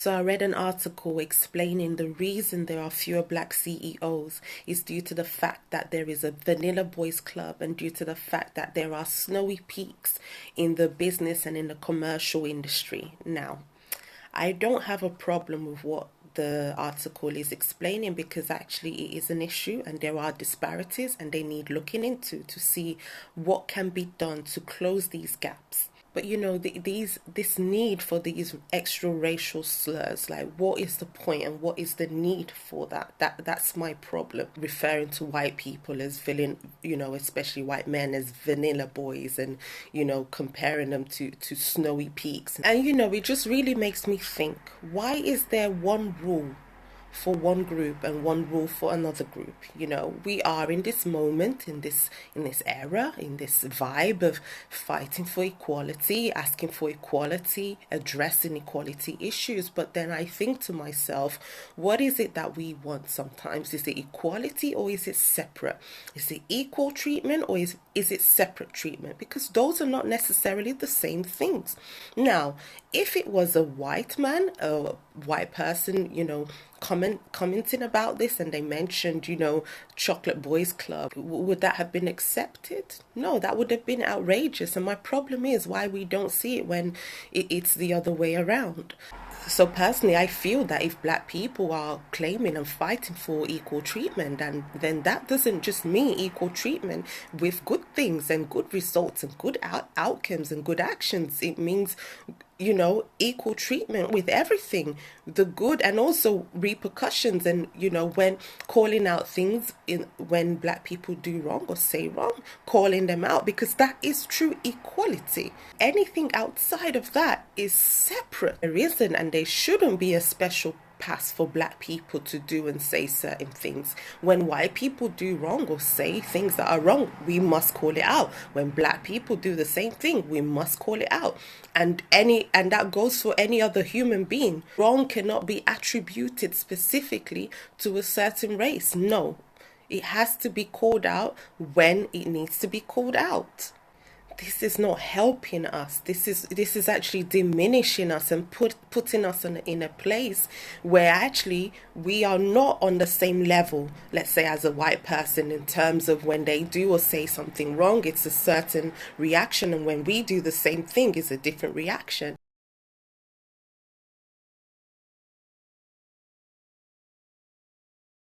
So I read an article explaining the reason there are fewer black CEOs is due to the fact that there is a vanilla boys club and due to the fact that there are snowy peaks in the business and in the commercial industry. Now, I don't have a problem with what the article is explaining because actually it is an issue and there are disparities and they need looking into to see what can be done to close these gaps. But this need for these extra racial slurs, like what is the point and what is the need for that? That's my problem. Referring to white people as villain, especially white men as vanilla boys, and comparing them to snowy peaks. And it just really makes me think, why is there one rule for one group and one rule for another group? We are in this moment, in this era, in this vibe of fighting for equality, asking for equality, addressing equality issues. But then I think to myself, what is it that we want sometimes? Is it equality or is it separate? Is it equal treatment or is it separate treatment? Because those are not necessarily the same things. Now, if it was a white man, a white person, commenting about this and they mentioned, Chocolate Boys Club, would that have been accepted? No, that would have been outrageous. And my problem is why we don't see it when it's the other way around. So personally, I feel that if black people are claiming and fighting for equal treatment, and then that doesn't just mean equal treatment with good things and good results and good outcomes and good actions. It means equal treatment with everything, the good and also repercussions, and when calling out things when black people do wrong or say wrong, calling them out, because that is true equality. Anything outside of that is separate. There isn't, and there shouldn't be a special pass for black people to do and say certain things. When white people do wrong or say things that are wrong, we must call it out. When black people do the same thing, we must call it out. And that goes for any other human being. Wrong cannot be attributed specifically to a certain race. No, it has to be called out when it needs to be called out. This is not helping us. This is actually diminishing us and putting us in a place where actually we are not on the same level, let's say, as a white person, in terms of when they do or say something wrong, it's a certain reaction, and when we do the same thing, it's a different reaction.